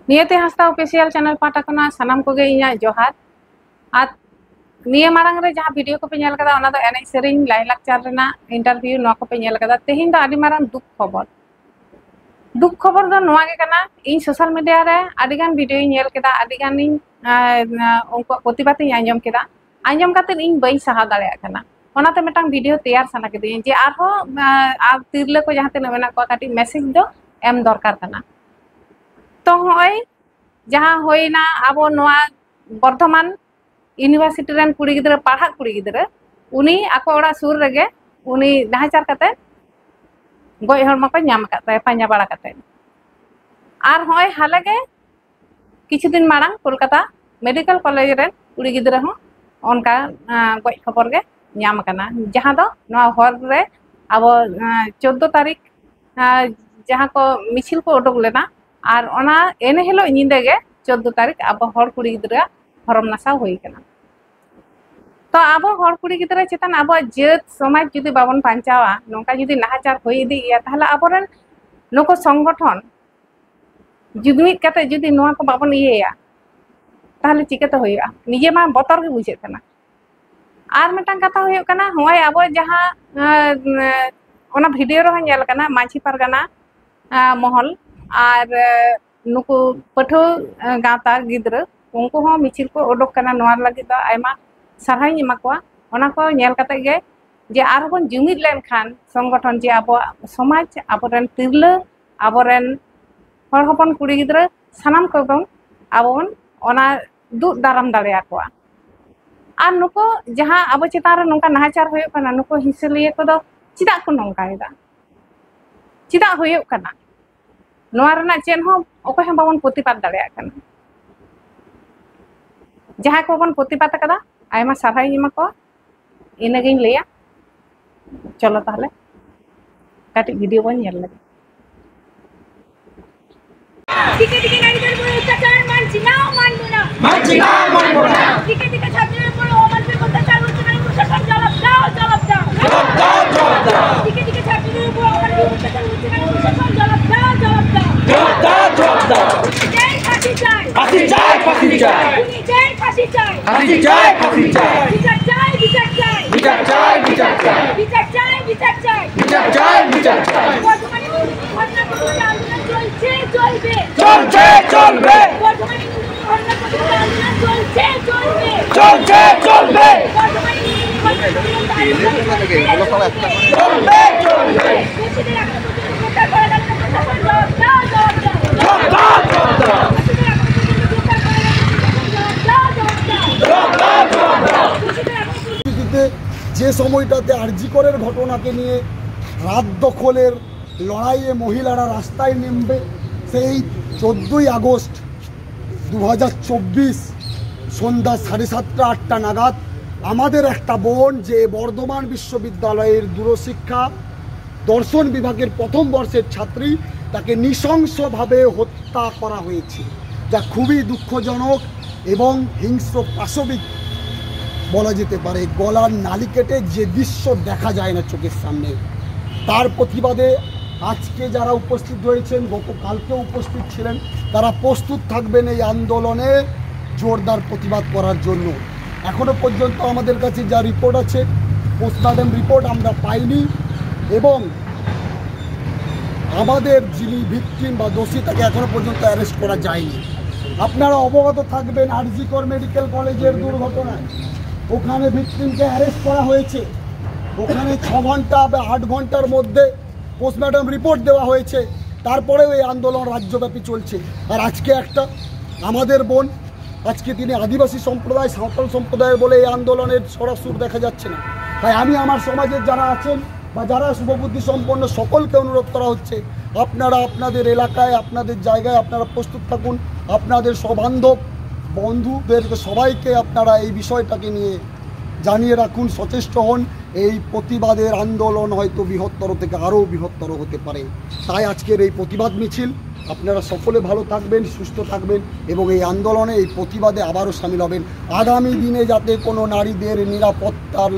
नियते Hansda official channel पाटा कना सानाम कोगे इᱧᱟ जोहार और निये मारंग रे जहां वीडियो को पे नेल कदा ओना दो एने सेरिंग लाई लाक्चर रेना इंटरव्यू नो को पे नेल कदा तेहिं दो आदि मारंग दुख खबर दो नोआ के कना इन सोशल मीडिया रे आदि गान वीडियो नेल केदा आदि गान इन उनको प्रतिबाद इन आंजम केदा आंजम काते इन बई सहा दाड़े कना ओनाते मेटांग वीडियो तैयार साना केदी जे आरो आ तिरले को जहां ते मेना को काटी मैसेज दो एम दरकार कना तो होय जहां होइना आबो नोआ बर्धमान यूनिवर्सिटी रेन कुड़ी गिदरे पढ़ा कुड़ी गिदरे उनी आको ओड़ा सुर रेगे उनी नाहाचार काते गय हरमा को नाम काते पांजा बाड़ा काते आर होय हालेगे किछु दिन Marang Kolkata medical college rain कुड़ी गिदरे हो ओनका गय खबर गे नाम कना जहां दो नोआ हर रे आबो 14 तारीख जहां को मिছিল को उडुक लेना और ओना एने हेलो निंदे गे 14 तारीख अब हर कुड़ी गिदरा हरम नासा होई कना तो अब हर कुड़ी गिदरा चेतन अब जेत समाज जुदी बाबन पांचावा नोका जुदी नाहाचार होई इदी या ताहला अबरन नको संगठन जुदमित कते जुदी नोआ को बाबन इया ताहले चिकेते होइया निजे मा बतर गे बुझे कना आर मेटांग कथा होय कना होय अब जहां ओना वीडियो रो नेल कना माछी परगना महल और नुकु पठो गाता गिद्र उनको हो मिছিল को ओडक कना नोआर लगी दा आयमा सरहाई एमा को ओना को नेल कते गे जे आर बन जुमिद लेन खान संगठन जे अब समाज आबोरन तिरला आबोरन हर हपन कुड़ी गिद्र सानाम को बन आबोन ओना दु दाराम दाड़िया को आर नुको जहां अब चितार नोका नाहाचार होय कना नुको हिसलिए को दो चिदा को नोंकायदा चिदा होय कना नोआरना चेन हो ओको हम बाबन प्रतिपाद दाड़िया कना जहां को बन प्रतिपाद कदा आयमा साराई निमा को इनगिन लेया चलो ताहले काटी वीडियो बन नेल लगे টিকে টিকে নারীদের উপর অত্যাচার মানছি না টিকে টিকে ছাত্রীদের উপর অমানবিক অত্যাচার হচ্ছে না প্রশাসন জবাব দাও টিকে টিকে ছাত্রীদের উপর অমানবিক অত্যাচার হচ্ছে না প্রশাসন জবাব দাও ফাঁসি চাই চলবে যে সময়টাতে আরজিকরের ঘটনাকে নিয়ে রাত দখলের লড়াইয়ে মহিলারা রাস্তায় নেমবে সেই 14ই আগস্ট 2024 সন্ধ্যা 7:30-8টা নাগাদ আমাদের একটা বোন যে বর্ধমান বিশ্ববিদ্যালয়ের দূরশিক্ষা দর্শন বিভাগের প্রথম বর্ষের ছাত্রী তাকে নৃশংসভাবে হত্যা করা হয়েছে, যা খুবই দুঃখজনক এবং হিংস্র পাশবিক বলা যেতে পারে। গলার নালি কেটে যে দৃশ্য দেখা যায় না চোখের সামনে, তার প্রতিবাদে আজকে যারা উপস্থিত হয়েছেন, গতকালকেও উপস্থিত ছিলেন, তারা প্রস্তুত থাকবেন এই আন্দোলনে জোরদার প্রতিবাদ করার জন্য। এখনো পর্যন্ত আমাদের কাছে যা রিপোর্ট আছে, পোস্টমর্টম রিপোর্ট আমরা পাইনি এবং আমাদের যিনি ভিকটিম বা দোষী তাকে এখনো পর্যন্ত অ্যারেস্ট করা যায়নি। আপনারা অবগত থাকবেন আরজিকর মেডিকেল কলেজের দুর্ঘটনায় ওখানে ভিকটিমকে অ্যারেস্ট করা হয়েছে, ওখানে 6 ঘন্টা বা 8 ঘন্টার মধ্যে পোস্টমর্টম রিপোর্ট দেওয়া হয়েছে, তারপরেও এই আন্দোলন রাজ্যব্যাপী চলছে। আর আজকে একটা আমাদের বোন, আজকে তিনি আদিবাসী সম্প্রদায়, সাঁওতাল সম্প্রদায়ের বলে এই আন্দোলনের সরাসরি দেখা যাচ্ছে না। তাই আমি আমার সমাজের যারা আছেন বা যারা শুভবুদ্ধি সম্পন্ন সকলকে অনুরোধ করা হচ্ছে, আপনারা আপনাদের এলাকায়, আপনাদের জায়গায় আপনারা প্রস্তুত থাকুন, আপনাদের সবান্ধব বন্ধুদেরকে সবাইকে আপনারা এই বিষয়টাকে নিয়ে জানিয়ে রাখুন, সচেষ্ট হন। এই প্রতিবাদের আন্দোলন হয়তো বৃহত্তর থেকে আরও বৃহত্তর হতে পারে। তাই আজকের এই প্রতিবাদ মিছিল, আপনারা সকলে ভালো থাকবেন, সুস্থ থাকবেন এবং এই আন্দোলনে, এই প্রতিবাদে আবারও সামিল হবেন। আগামী দিনে যাতে কোনো নারীদের নিরাপত্তার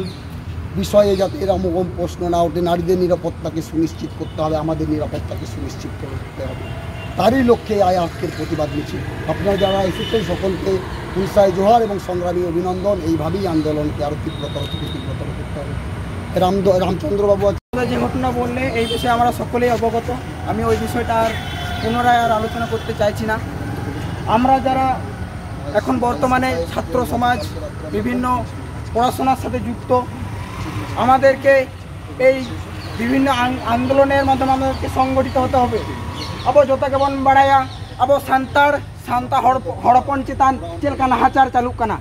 বিষয়ে যাতে এরকম প্রশ্ন না ওঠে, নারীদের নিরাপত্তাকে সুনিশ্চিত করতে হবে, আমাদের নিরাপত্তাকে সুনিশ্চিত করতে হবে। তারই লক্ষ্যে আজকের প্রতিবাদ মিছিল। আপনারা যারা এসেছেন সকলকে হুলসায় জোহার এবং সংগ্রামী অভিনন্দন। এইভাবেই আন্দোলনকে আরও তীব্রতর করতে হবে। রামচন্দ্রবাবু যে ঘটনা বললে এই বিষয়ে আমরা সকলেই অবগত। আমি ওই বিষয়টা আর পুনরায় আর আলোচনা করতে চাইছি না। আমরা যারা এখন বর্তমানে ছাত্র সমাজ বিভিন্ন পড়াশোনার সাথে যুক্ত, আমাদেরকে এই বিভিন্ন আন্দোলনের মাধ্যমে আমাদেরকে সংগঠিত হতে হবে। আবো जोता बन बढ़ाया अब सांता हड़पन चेतान चलका नाहाचार चालू करना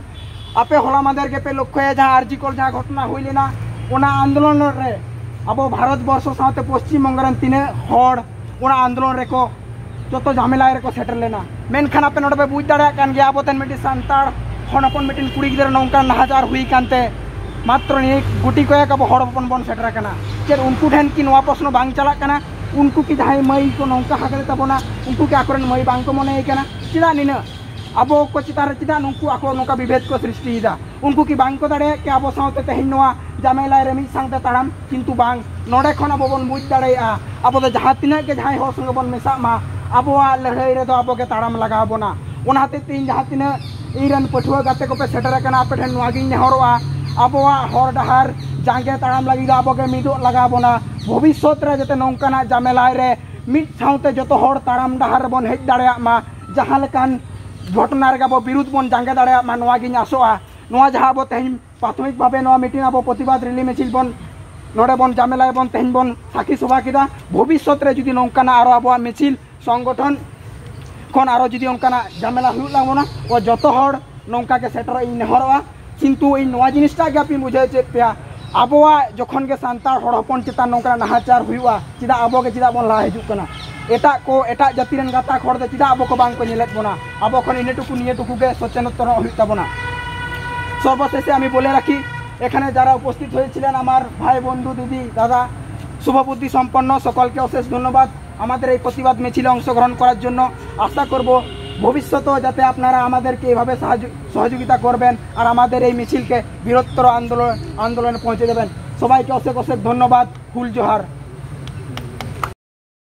आपे होला मादर के पे लक्ष्य जहाँ आरजी कर जहाँ घटना हुई ना ओना आंदोलन रे अब भारत वर्ष साथ पश्चिम बंगाल तीने हड़ ओना आंदोलन रेको जो झमेला रेको सेटल लेना मेनखान आपे नोटे पे बुझ दाड़ा कान गया अब तेन मिट्टी सांतार हड़पन मिट्टी कुड़ी गिदर नौका नाहाचार हुई कानते मात्र नहीं गुटी कयेक अब हड़पन बन सेटर करना चेर उनको ठेन की नवा प्रश्न बांग चला करना उनको की जहाँ मई को नौका हाकले तबना उनको की आकोरन मई बांग को मने करना चिदा निना अब को चितार चिदा उनको आको नौका विभेद को सृष्टि दा उनको की बांग को दाड़े के अब साउते तेहिन नवा जामेला रे मिद सांगते ताड़ाम किंतु बांग नोडे खन अब बन बुझ दाड़ेया अब तो जहाँ तिना के जहाँ हर संगे बन मेसा मा अब लड़ाई रे तो अब के ताड़ाम लगाबोना ओनाते तीन जहाँ तिना इरन पठुआ गाते को पे सेटर करना आपे ठेन नवा गिन नेहरवा अब हर डहार जांगे ताड़ाम लगी अब के मिदो लगाबोना भविष्य रे जते नौकाना जामेला रे मिद साउते जतो हर ताड़ाम डहार बन हेज दाड़ेया मा जहाँ लेकान घटना रे अब विरुद्ध बन जांगे दाड़ेया मा नवा गिन आसोआ नवा जहाँ अब तेहिन प्राथमिक भावे नवा मीटिंग अब प्रतिबाद रिली मिছিল बन नोडे बन जामेला बन तेहिन बन साखी सभा किदा भविष्य रे जुदी नौकाना आरो अब मिছিল संगठन खन आरो जुदी ओनकाना जामेला हुई लागोना ओ जतो हर नौका के सेटर इन नेहरवा किंतु इन नवा जिनिसटा के आपि बुझाय चे पे आबोआ जखन के सांतार हड़ हपन चेतान नौका नाहाचार हुआ चिदा आबो के चिदा बन ला हिजुक कना एटा को एटा जाति रन गाता खड़ दे चिदा आबो को बांग को नेलेत बना आबो खन इने टुकु निये टुकु के सचेतन हुई ताबना सर्वशेषे आमी बोले राखी एखाने जारा उपस्थित हয়েছিলেন আমার ভাই বন্ধু দিদি দাদা শুভবুদ্ধি সম্পন্ন সকলকে অশেষ ধন্যবাদ আমাদের এই প্রতিবাদ মিছিলে অংশগ্রহণ করার জন্য আশা করব ভবিষ্যতে যাতে আপনারা আমাদেরকে এইভাবে সহযোগিতা করবেন আর আমাদের এই মিছিলকে বৃহত্তর আন্দোলনে পৌঁছে দেবেন সবাইকে অশেষ অশেষ ধন্যবাদ ফুল জোহার।